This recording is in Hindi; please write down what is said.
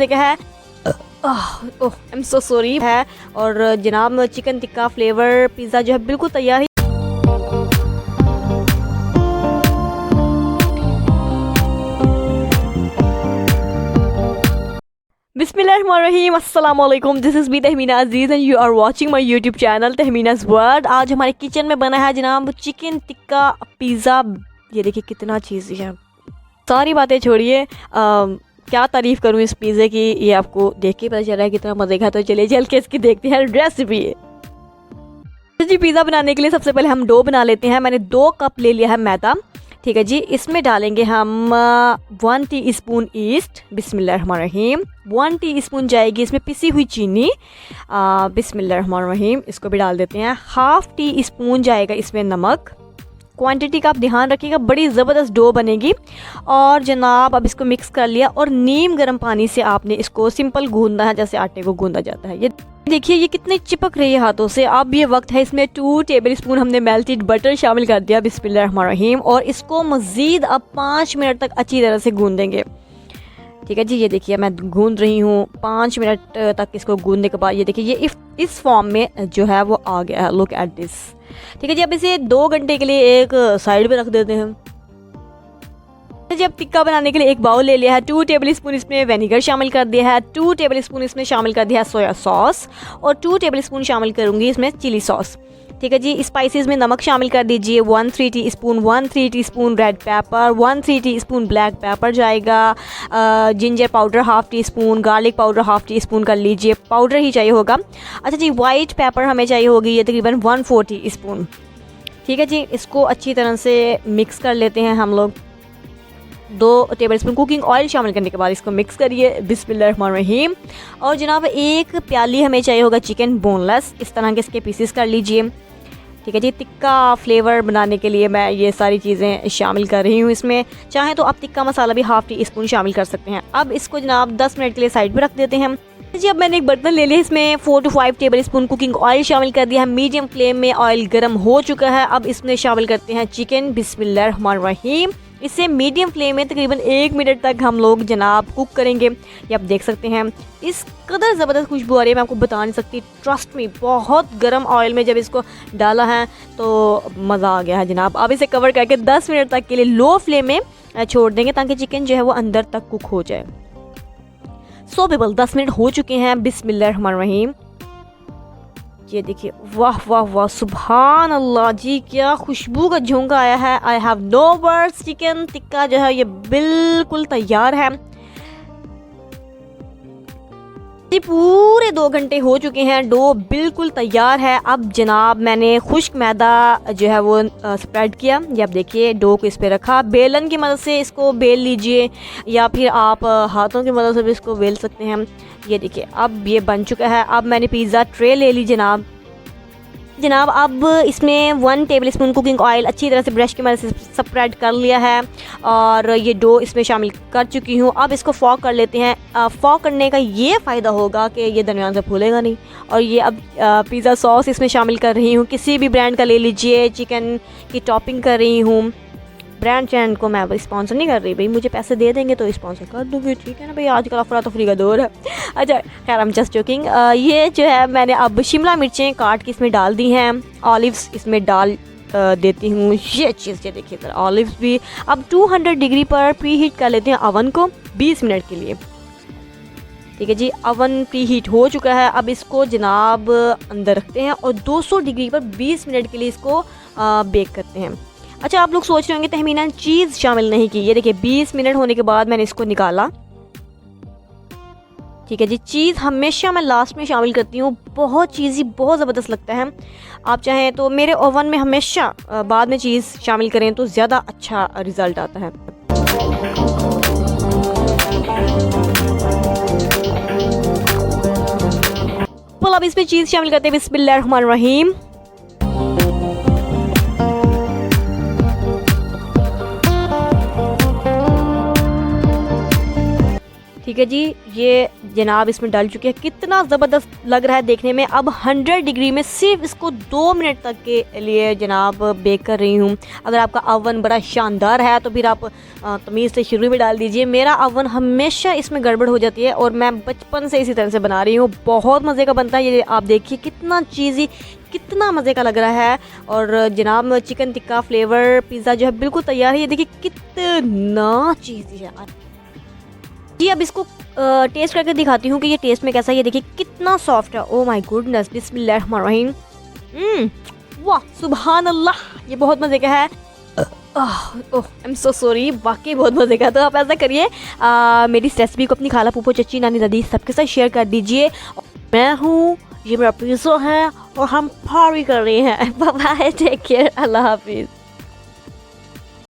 मज़े का है। ओह आई एम सो सॉरी है। और जनाब चिकन टिक्का फ्लेवर पिज़्ज़ा जो है बिल्कुल तैयार है। बिस्मिल्लाहिर्रहमानिर्रहीम, अस्सलाम वालेकुम। This is B Tahmina Aziz and you are watching my YouTube channel तहमीना's वर्ल्ड। आज हमारे किचन में बना है जनाब चिकन टिक्का पिज़्ज़ा। ये देखिए कितना चीज़ है। सारी बातें छोड़िए, क्या तारीफ़ करूँ इस पिज़्ज़े की, ये आपको देख के पता चल रहा है कितना मज़े का। तो चलिए चल के इसकी देखते हैं रेसिपी। जी पिज़्ज़ा बनाने के लिए सबसे पहले हम डो बना लेते हैं। मैंने 2 कप ले लिया है मैदा, ठीक है जी। इसमें डालेंगे हम 1 टीस्पून ईस्ट, बिस्मिल्लाहिर्रहमानिर्रहीम। 1 टीस्पून जाएगी इसमें पिसी हुई चीनी, बिस्मिल्लाहिर्रहमानिर्रहीम। इसको भी डाल देते हैं। हाफ़ टी स्पून जाएगा इसमें नमक। क्वांटिटी का आप ध्यान रखिएगा, बड़ी ज़बरदस्त डो बनेगी। और जनाब अब इसको मिक्स कर लिया और नीम गर्म पानी से आपने इसको सिंपल गूंदना है, जैसे आटे को गूंदा जाता है। ये देखिए ये कितनी चिपक रही है हाथों से। अब ये वक्त है, इसमें 2 टेबल स्पून हमने मेल्टेड बटर शामिल कर दिया, बिस्मिल्लाहिर्रहमानिर्रहीम। और इसको मज़ीद अब 5 मिनट तक अच्छी तरह से गूंदेंगे, ठीक है जी। ये देखिए मैं गूंद रही हूँ 5 मिनट तक। इसको गूंदने के बाद ये देखिए ये इस फॉर्म में जो है वो आ गया है। लुक एट दिस, ठीक है जी। अब इसे 2 घंटे के लिए एक साइड पे रख देते हैं जी। अब टिक्का बनाने के लिए एक बाउल ले लिया है। 2 टेबल स्पून इसमें विनेगर शामिल कर दिया है। 2 टेबल स्पून इसमें शामिल कर दिया है सोया सॉस। और 2 टेबल स्पून शामिल करूँगी इसमें चिली सॉस, ठीक है जी। स्पाइसेस में नमक शामिल कर दीजिए 1 3 teaspoon red pepper, 1 teaspoon black pepper जाएगा। Ginger powder half teaspoon, garlic powder half teaspoon कर लीजिए, पाउडर ही चाहिए होगा। अच्छा जी, वाइट पेपर हमें चाहिए होगी ये तकरीबन 1/4 टीस्पून, ठीक है जी। इसको अच्छी तरह से मिक्स कर लेते हैं हम लोग। 2 टेबल स्पून कुकिंग ऑयल शामिल करने के बाद इसको मिक्स करिए, बिस्मिल्लाहिर्रहमानिर्रहीम। और जनाब 1 प्याली हमें चाहिए होगा चिकन बोनलेस, इस तरह के इसके पीसेस कर लीजिए, ठीक है जी। टिक्का फ्लेवर बनाने के लिए मैं ये सारी चीज़ें शामिल कर रही हूँ इसमें। चाहे तो आप टिक्का मसाला भी हाफ़ टी स्पून शामिल कर सकते हैं। अब इसको जनाब 10 मिनट के लिए साइड पे रख देते हैं जी। अब मैंने एक बर्तन ले लिया, इसमें 4 to 5 table spoon cooking oil शामिल कर दिया है। मीडियम फ्लेम में ऑयल गर्म हो चुका है। अब इसमें शामिल करते हैं चिकन, बिस्मिल्लाहिर्रहमानिर्रहीम। इसे मीडियम फ्लेम में तकरीबन 1 मिनट तक हम लोग जनाब कुक करेंगे। ये आप देख सकते हैं इस कदर ज़बरदस्त खुशबू आ रही है, मैं आपको बता नहीं सकती। ट्रस्ट मी, बहुत गर्म ऑयल में जब इसको डाला है तो मज़ा आ गया है जनाब। अब इसे कवर करके 10 मिनट तक के लिए लो फ्लेम में छोड़ देंगे ताकि चिकन जो है वो अंदर तक कुक हो जाए। सो पीपल 10 मिनट हो चुके हैं, बिस्मिल्लाहिर्रहमानिर्रहीम। ये देखिए वाह वाह वाह, सुभान अल्लाह जी, क्या खुशबू का झोंका आया है। I have no words. Chicken tikka जो है ये बिल्कुल तैयार है जी। पूरे 2 घंटे हो चुके हैं, डो बिल्कुल तैयार है। अब जनाब मैंने खुश्क मैदा जो है वो स्प्रेड किया। ये आप देखिए डो को इस पे रखा, बेलन की मदद से इसको बेल लीजिए या फिर आप हाथों की मदद से भी इसको बेल सकते हैं। ये देखिए अब ये बन चुका है। अब मैंने पिज़्ज़ा ट्रे ले ली जनाब। अब इसमें 1 टेबल स्पून कुकिंग ऑयल अच्छी तरह से ब्रश की मदद से स्प्रेड कर लिया है और ये डो इसमें शामिल कर चुकी हूँ। अब इसको फॉक कर लेते हैं। फॉक करने का ये फ़ायदा होगा कि ये दरमियान से फूलेगा नहीं। और ये अब पिज़्ज़ा सॉस इसमें शामिल कर रही हूँ, किसी भी ब्रांड का ले लीजिए। चिकन की टॉपिंग कर रही हूँ। ब्रांड चैनल को मैं स्पॉन्सर नहीं कर रही, भाई मुझे पैसे दे देंगे तो स्पॉन्सर कर दूँगी, ठीक है ना भाई, आजकल अफरा तफरी का दौर है। अच्छा खैर, आई एम जस्ट जोकिंग। ये जो है मैंने अब शिमला मिर्चें काट के इसमें डाल दी हैं। ऑलिव्स इसमें डाल देती हूँ। ये चीज़ ये देखिए ऑलिव्स भी। अब 200 डिग्री पर प्री हीट कर लेते हैं अवन को 20 मिनट के लिए, ठीक है जी। अवन प्री हीट हो चुका है। अब इसको जनाब अंदर रखते हैं और 200 डिग्री पर 20 मिनट के लिए इसको बेक करते हैं। अच्छा आप लोग सोच रहे होंगे तहमीना चीज़ शामिल नहीं की। ये देखिए 20 मिनट होने के बाद मैंने इसको निकाला, ठीक है जी। चीज़ हमेशा मैं लास्ट में शामिल करती हूँ, बहुत चीज़ी बहुत ज़बरदस्त लगता है। आप चाहें तो मेरे ओवन में हमेशा बाद में चीज़ शामिल करें तो ज़्यादा अच्छा रिज़ल्ट आता है। अब इसमें चीज़ शामिल करते हैं, बिस्मिल्लाहिर्रहमानिर्रहीम। ठीक है जी, ये जनाब इसमें डाल चुके हैं। कितना ज़बरदस्त लग रहा है देखने में। अब 100 डिग्री में सिर्फ इसको 2 मिनट तक के लिए जनाब बेक कर रही हूँ। अगर आपका अवन बड़ा शानदार है तो फिर आप तमीज़ से शुरू में डाल दीजिए। मेरा अवन हमेशा इसमें गड़बड़ हो जाती है और मैं बचपन से इसी तरह से बना रही हूँ। बहुत मज़े का बनता है ये, आप देखिए कितना चीज़ी, कितना मज़े का लग रहा है। और जनाब चिकन टिक्का फ्लेवर पिज़्ज़ा जो है बिल्कुल तैयार है। ये देखिए कितना चीज़ी है यार जी। अब इसको टेस्ट करके दिखाती हूँ कि ये टेस्ट में कैसा है। ये देखिए कितना सॉफ्ट है। ओ माय गुडनेस, बिस्मिल्लाहिर्रहमानिर्रहीम। वाह सुभान अल्लाह, ये बहुत मज़े का है। ओह आई एम सो सॉरी, वाकई बहुत मज़े का। तो आप ऐसा करिए, मेरी इस रेसिपी को अपनी खाला फूफो चची नानी दादी सबके साथ शेयर कर दीजिए। मैं हूँ, ये मेरा पिज़्ज़ा है और हम पार्टी कर रहे हैं। बाय बाय, टेक केयर, अल्लाह हाफिज़।